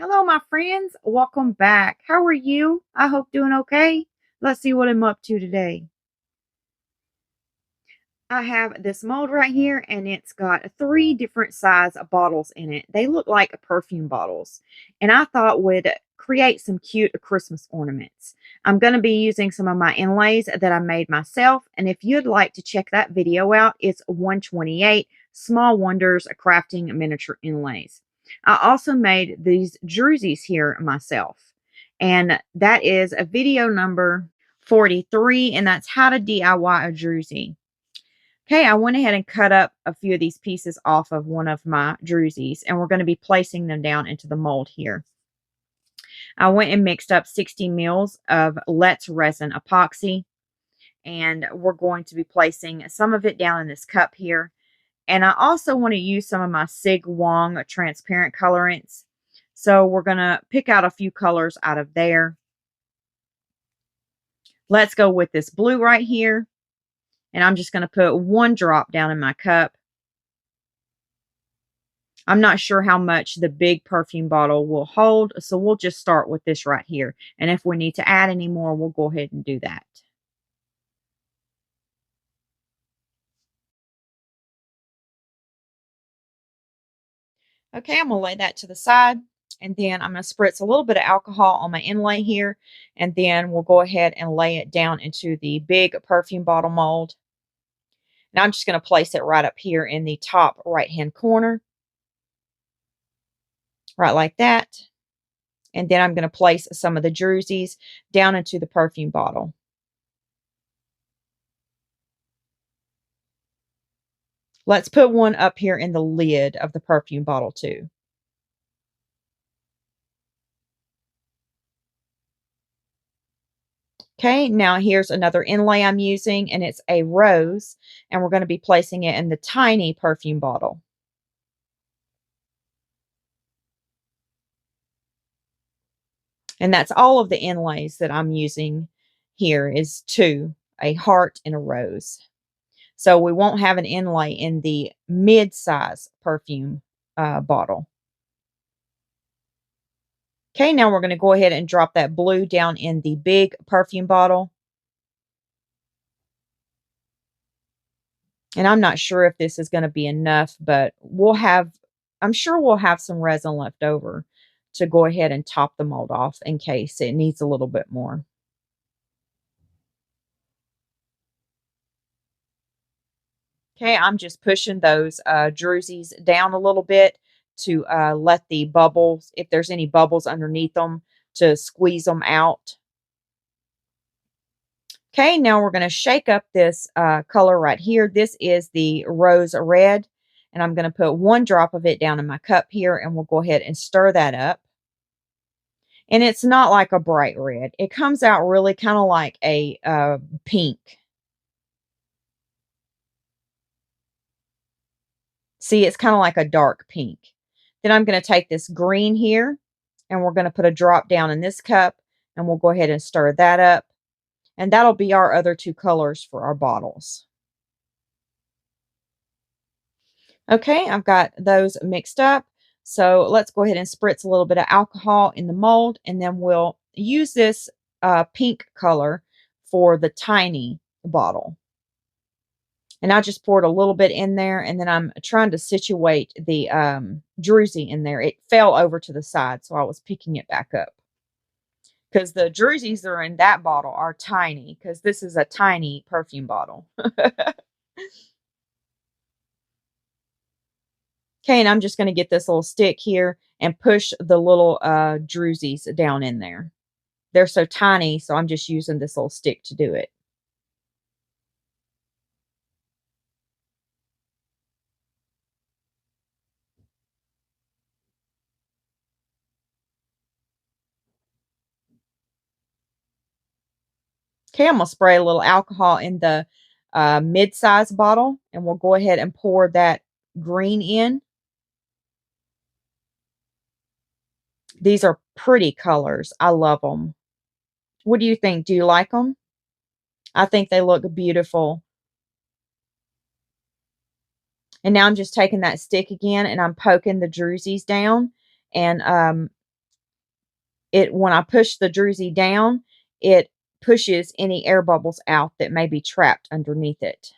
Hello, my friends. Welcome back. How are you? I hope doing okay. Let's see what I'm up to today. I have this mold right here, and it's got three different size bottles in it. They look like perfume bottles, and I thought would create some cute Christmas ornaments. I'm going to be using some of my inlays that I made myself, and if you'd like to check that video out, it's 128 Small Wonders Crafting Miniature Inlays. I also made these druzys here myself, and that is a video number 43, and that's how to DIY a druzy. Okay, I went ahead and cut up a few of these pieces off of one of my druzys, and we're going to be placing them down into the mold here. I went and mixed up 60 mils of Let's Resin epoxy, and we're going to be placing some of it down in this cup here. And I also want to use some of my Sig Wong transparent colorants. So we're going to pick out a few colors out of there. Let's go with this blue right here. And I'm just going to put one drop down in my cup. I'm not sure how much the big perfume bottle will hold, so we'll just start with this right here. And if we need to add any more, we'll go ahead and do that. Okay, I'm going to lay that to the side. And then I'm going to spritz a little bit of alcohol on my inlay here. And then we'll go ahead and lay it down into the big perfume bottle mold. Now I'm just going to place it right up here in the top right-hand corner. Right like that. And then I'm going to place some of the druzys down into the perfume bottle. Let's put one up here in the lid of the perfume bottle too. Okay, now here's another inlay I'm using, and it's a rose, and we're going to be placing it in the tiny perfume bottle. And that's all of the inlays that I'm using here is two, a heart and a rose. So we won't have an inlay in the mid-size perfume bottle. Okay, now we're going to go ahead and drop that blue down in the big perfume bottle. And I'm not sure if this is going to be enough, but I'm sure we'll have some resin left over to go ahead and top the mold off in case it needs a little bit more. Okay, I'm just pushing those druzys down a little bit to let the bubbles, if there's any bubbles underneath them, to squeeze them out. Okay, now we're going to shake up this color right here. This is the rose red, and I'm going to put one drop of it down in my cup here, and we'll go ahead and stir that up. And it's not like a bright red. It comes out really kind of like a pink. See, it's kind of like a dark pink. Then I'm going to take this green here, and we're going to put a drop down in this cup, and we'll go ahead and stir that up. And that'll be our other two colors for our bottles. Okay, I've got those mixed up. So let's go ahead and spritz a little bit of alcohol in the mold, and then we'll use this pink color for the tiny bottle. And I just poured a little bit in there, and then I'm trying to situate the druzy in there. It fell over to the side, so I was picking it back up. Because the druzys that are in that bottle are tiny, because this is a tiny perfume bottle. Okay, and I'm just going to get this little stick here and push the little druzys down in there. They're so tiny, so I'm just using this little stick to do it. Okay, I'm going to spray a little alcohol in the mid-size bottle, and we'll go ahead and pour that green in. These are pretty colors. I love them. What do you think? Do you like them? I think they look beautiful. And now I'm just taking that stick again, and I'm poking the druzys down. And when I push the druzy down, it pushes any air bubbles out that may be trapped underneath it.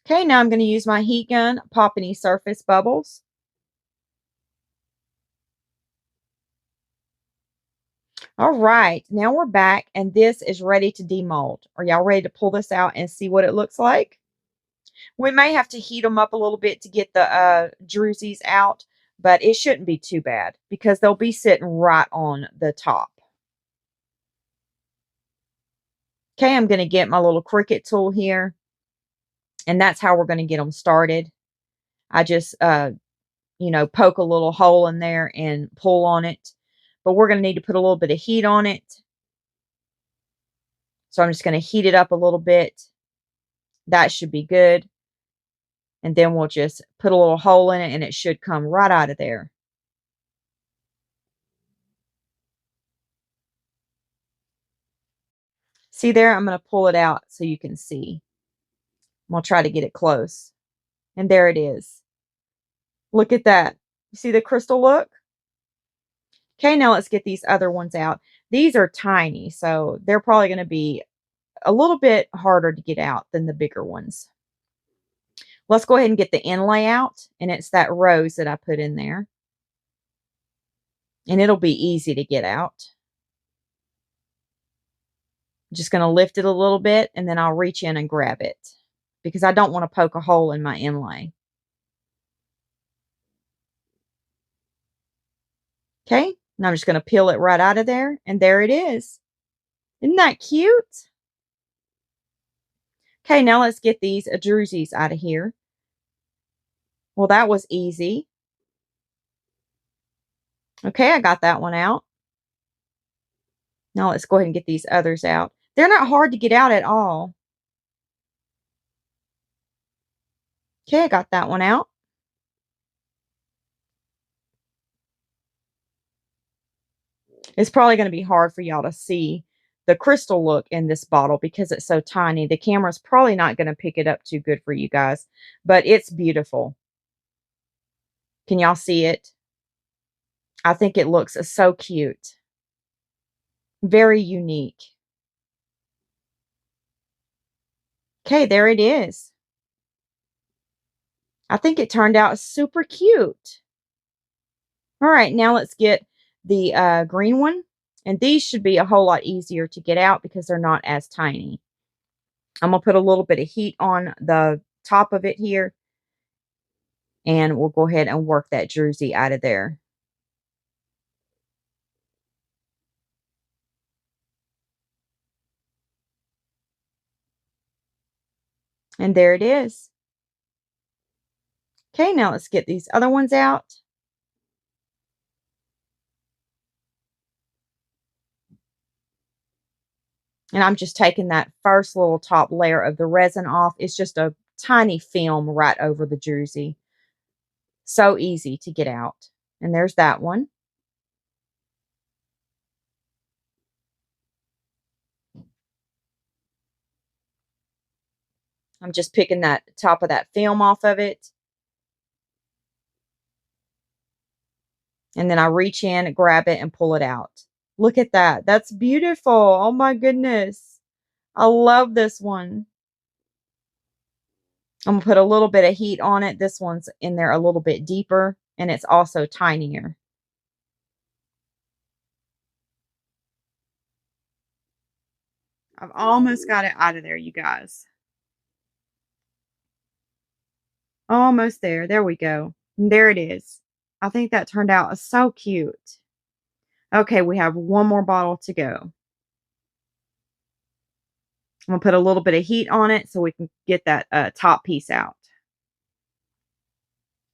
Okay, now I'm going to use my heat gun, pop any surface bubbles. All right, now we're back and this is ready to demold. Are y'all ready to pull this out and see what it looks like? We may have to heat them up a little bit to get the druzys out, but it shouldn't be too bad because they'll be sitting right on the top. Okay, I'm going to get my little Cricut tool here, and that's how we're going to get them started. I just, you know, poke a little hole in there and pull on it. But we're going to need to put a little bit of heat on it. So I'm just going to heat it up a little bit. That should be good. And then we'll just put a little hole in it and it should come right out of there. See there? I'm going to pull it out so you can see. I'm going to try to get it close. And there it is. Look at that. You see the crystal look? Okay, now let's get these other ones out. These are tiny, so they're probably going to be a little bit harder to get out than the bigger ones. Let's go ahead and get the inlay out, and it's that rose that I put in there. And it'll be easy to get out. I'm just going to lift it a little bit, and then I'll reach in and grab it because I don't want to poke a hole in my inlay. Okay, and I'm just going to peel it right out of there, and there it is. Isn't that cute? Okay, now let's get these druzys out of here. Well, that was easy. Okay, I got that one out. Now let's go ahead and get these others out. They're not hard to get out at all. Okay, I got that one out. It's probably going to be hard for y'all to see the crystal look in this bottle because it's so tiny. The camera's probably not going to pick it up too good for you guys, but it's beautiful. Can y'all see it? I think it looks so cute. Very unique. Okay, there it is. I think it turned out super cute. All right, now let's get the green one. And these should be a whole lot easier to get out because they're not as tiny. I'm going to put a little bit of heat on the top of it here. And we'll go ahead and work that druzy out of there. And there it is. Okay, now let's get these other ones out. And I'm just taking that first little top layer of the resin off. It's just a tiny film right over the druzy. So easy to get out. And there's that one. I'm just picking that top of that film off of it. And then I reach in, grab it, and pull it out. Look at that. That's beautiful. Oh my goodness. I love this one. I'm going to put a little bit of heat on it. This one's in there a little bit deeper, and it's also tinier. I've almost got it out of there, you guys. Almost there. There we go. And there it is. I think that turned out so cute. Okay, we have one more bottle to go. I'm going to put a little bit of heat on it so we can get that top piece out.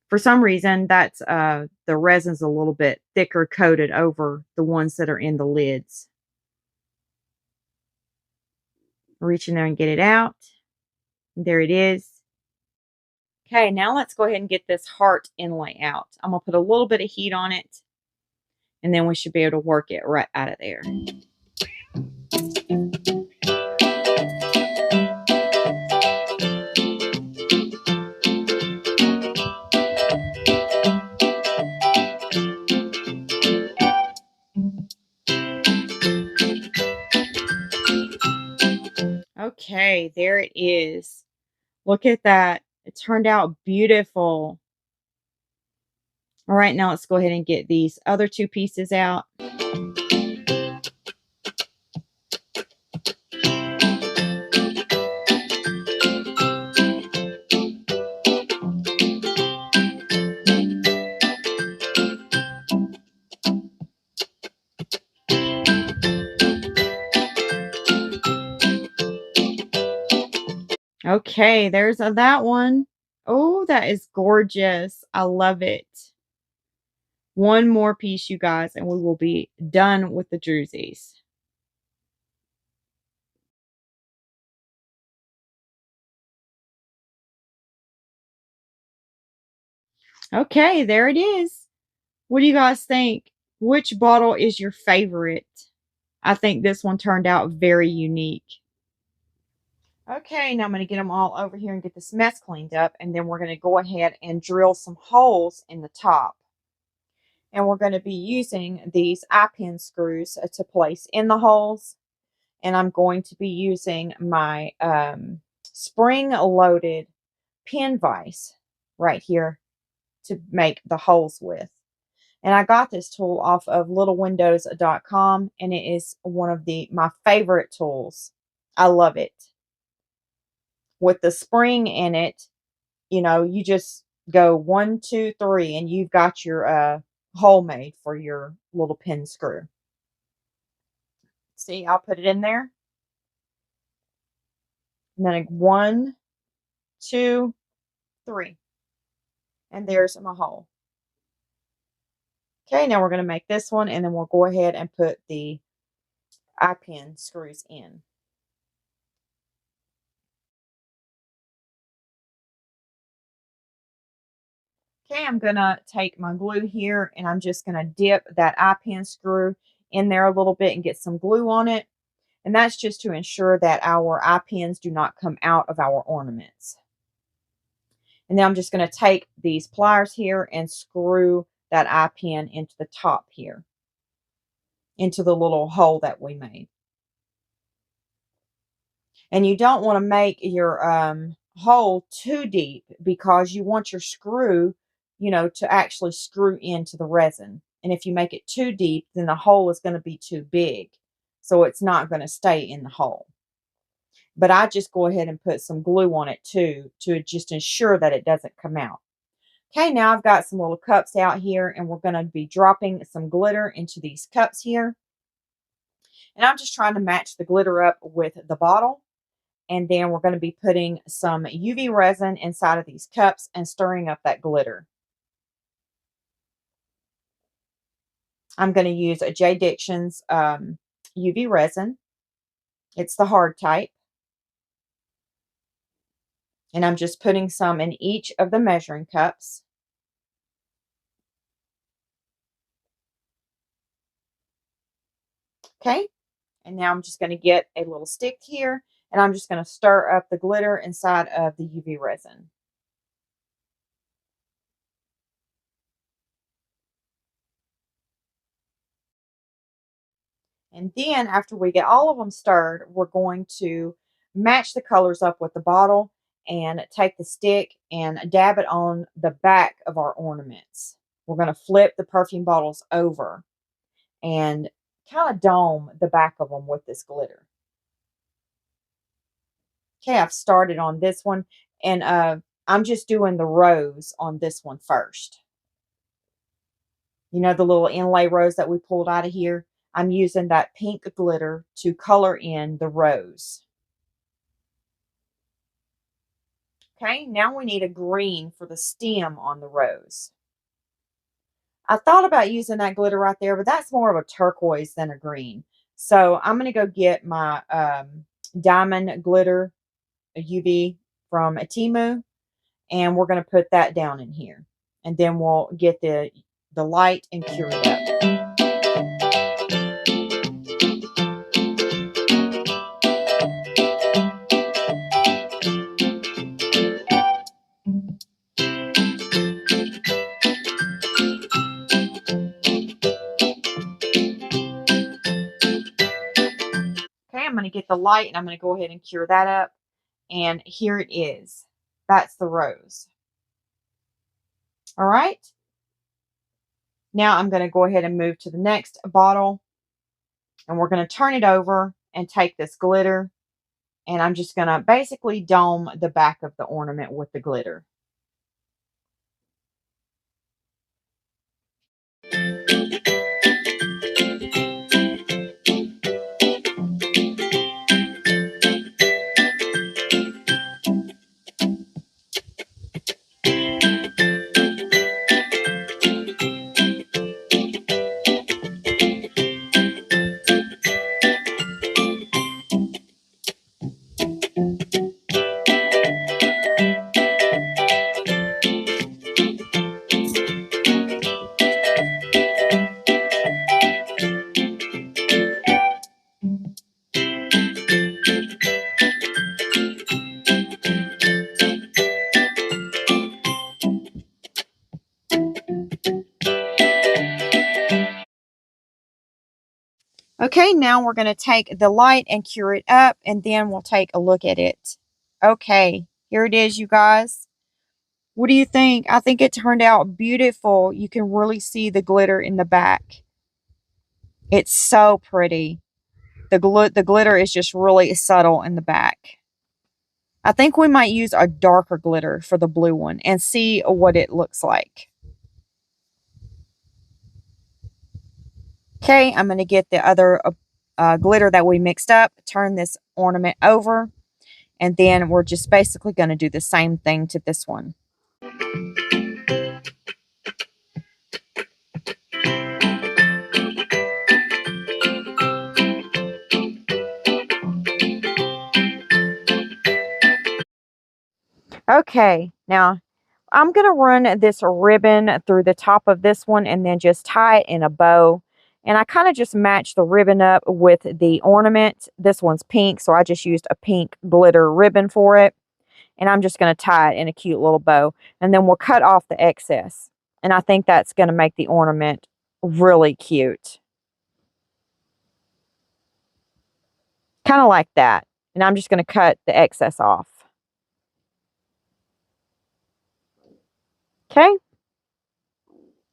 For some reason, that's the resin's a little bit thicker coated over the ones that are in the lids. Reach in there and get it out. There it is. Okay, now let's go ahead and get this heart inlay out. I'm going to put a little bit of heat on it, and then we should be able to work it right out of there. Okay, there it is. Look at that. It turned out beautiful. All right, now let's go ahead and get these other two pieces out. Okay, there's that one. Oh, that is gorgeous. I love it. One more piece, you guys, and we will be done with the Druzys. Okay, there it is. What do you guys think? Which bottle is your favorite? I think this one turned out very unique. Okay, now I'm going to get them all over here and get this mess cleaned up, and then we're going to go ahead and drill some holes in the top. And we're going to be using these eye-pin screws to place in the holes. And I'm going to be using my spring-loaded pin vise right here to make the holes with. And I got this tool off of littlewindows.com, and it is one of my favorite tools. I love it. With the spring in it, you just go 1, 2, 3, and you've got your hole made for your little pin screw. See, I'll put it in there. And then 1, 2, 3. And there's my hole. Okay, now we're going to make this one, and then we'll go ahead and put the eye pin screws in. Okay, I'm going to take my glue here, and I'm just going to dip that eye pin screw in there a little bit and get some glue on it. And that's just to ensure that our eye pins do not come out of our ornaments. And then I'm just going to take these pliers here and screw that eye pin into the top here, into the little hole that we made. And you don't want to make your hole too deep, because you want your screw, to actually screw into the resin. And if you make it too deep, then the hole is going to be too big. So it's not going to stay in the hole. But I just go ahead and put some glue on it too, to just ensure that it doesn't come out. Okay, now I've got some little cups out here, and we're going to be dropping some glitter into these cups here. And I'm just trying to match the glitter up with the bottle. And then we're going to be putting some UV resin inside of these cups and stirring up that glitter. I'm going to use a J. Dixon's UV resin. It's the hard type. And I'm just putting some in each of the measuring cups. Okay. And now I'm just going to get a little stick here, and I'm just going to stir up the glitter inside of the UV resin. And then after we get all of them stirred, we're going to match the colors up with the bottle and take the stick and dab it on the back of our ornaments. We're going to flip the perfume bottles over and kind of dome the back of them with this glitter. Okay, I've started on this one, and I'm just doing the rose on this one first. You know, the little inlay rose that we pulled out of here? I'm using that pink glitter to color in the rose. Okay, now we need a green for the stem on the rose. I thought about using that glitter right there, but that's more of a turquoise than a green. So I'm going to go get my diamond glitter, a UV from Temu, and we're going to put that down in here. And then we'll get the light and cure it up. Okay, I'm going to get the light and I'm going to go ahead and cure that up. And here it is. That's the rose. All right. Now I'm going to go ahead and move to the next bottle. And we're going to turn it over and take this glitter. And I'm just going to basically dome the back of the ornament with the glitter. Okay, now we're going to take the light and cure it up, and then we'll take a look at it. Okay, here it is, you guys. What do you think? I think it turned out beautiful. You can really see the glitter in the back. It's so pretty. The glitter is just really subtle in the back. I think we might use a darker glitter for the blue one and see what it looks like. Okay, I'm going to get the other glitter that we mixed up, turn this ornament over, and then we're just basically going to do the same thing to this one. Okay, now I'm going to run this ribbon through the top of this one and then just tie it in a bow. And I kind of just matched the ribbon up with the ornament. This one's pink, so I just used a pink glitter ribbon for it. And I'm just going to tie it in a cute little bow. And then we'll cut off the excess. And I think that's going to make the ornament really cute. Kind of like that. And I'm just going to cut the excess off. Okay.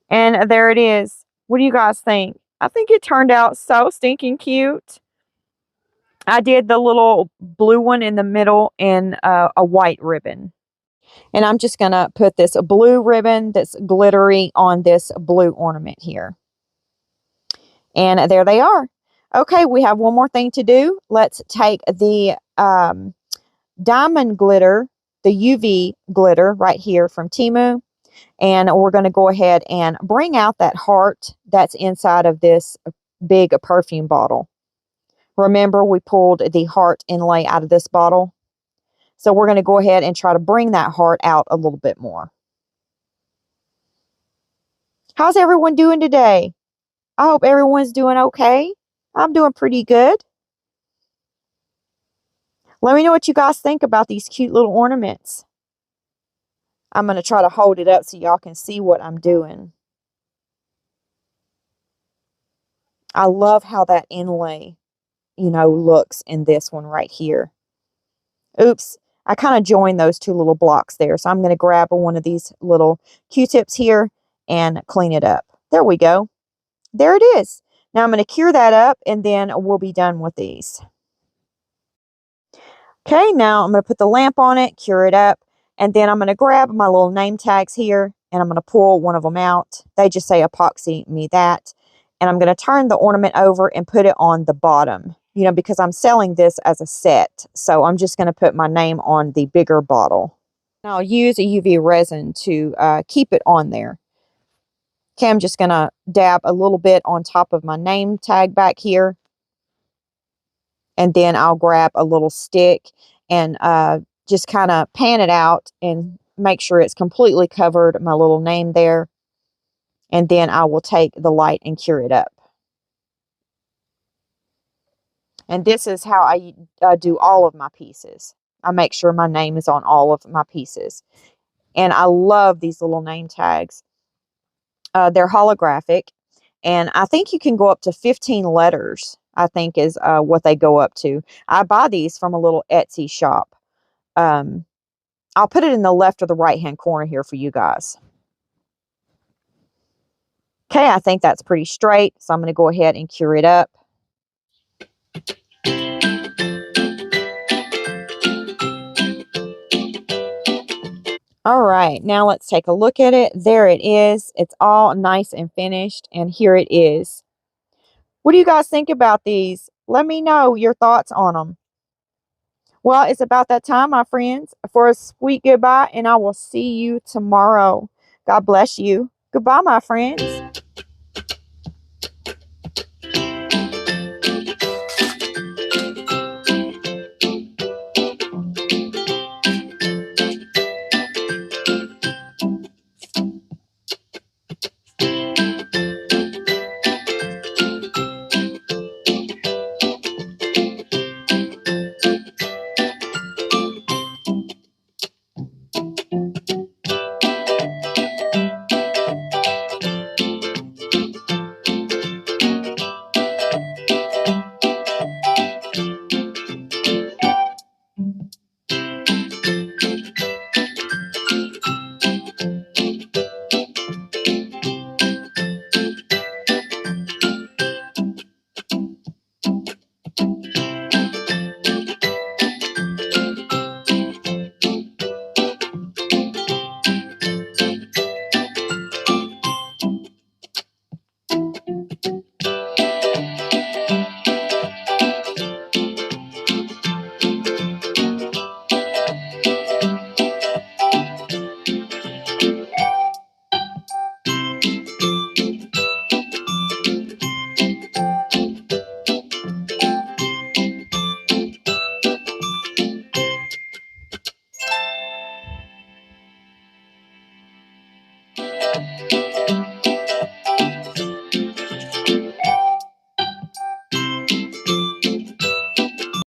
And there it is. What do you guys think? I think it turned out so stinking cute. I did the little blue one in the middle in a white ribbon. And I'm just going to put this blue ribbon that's glittery on this blue ornament here. And there they are. Okay, we have one more thing to do. Let's take the diamond glitter, the UV glitter right here from Temu. And we're going to go ahead and bring out that heart that's inside of this big perfume bottle. Remember, we pulled the heart inlay out of this bottle. So we're going to go ahead and try to bring that heart out a little bit more. How's everyone doing today? I hope everyone's doing okay. I'm doing pretty good. Let me know what you guys think about these cute little ornaments. I'm going to try to hold it up so y'all can see what I'm doing. I love how that inlay, looks in this one right here. Oops, I kind of joined those two little blocks there. So I'm going to grab one of these little Q-tips here and clean it up. There we go. There it is. Now I'm going to cure that up and then we'll be done with these. Okay, now I'm going to put the lamp on it, cure it up, and then I'm going to grab my little name tags here and I'm going to pull one of them out. They just say epoxy me that. And I'm going to turn the ornament over and put it on the bottom, because I'm selling this as a set. So I'm just going to put my name on the bigger bottle. And I'll use a UV resin to keep it on there. Okay, I'm just going to dab a little bit on top of my name tag back here. And then I'll grab a little stick and just kind of pan it out and make sure it's completely covered my little name there. And then I will take the light and cure it up. And this is how I do all of my pieces. I make sure my name is on all of my pieces. And I love these little name tags. They're holographic. And I think you can go up to 15 letters, I think is what they go up to. I buy these from a little Etsy shop. I'll put it in the left or the right-hand corner here for you guys. Okay, I think that's pretty straight. So I'm going to go ahead and cure it up. All right, now let's take a look at it. There it is. It's all nice and finished, and here it is. What do you guys think about these? Let me know your thoughts on them. Well, it's about that time, my friends, for a sweet goodbye, and I will see you tomorrow. God bless you. Goodbye, my friends.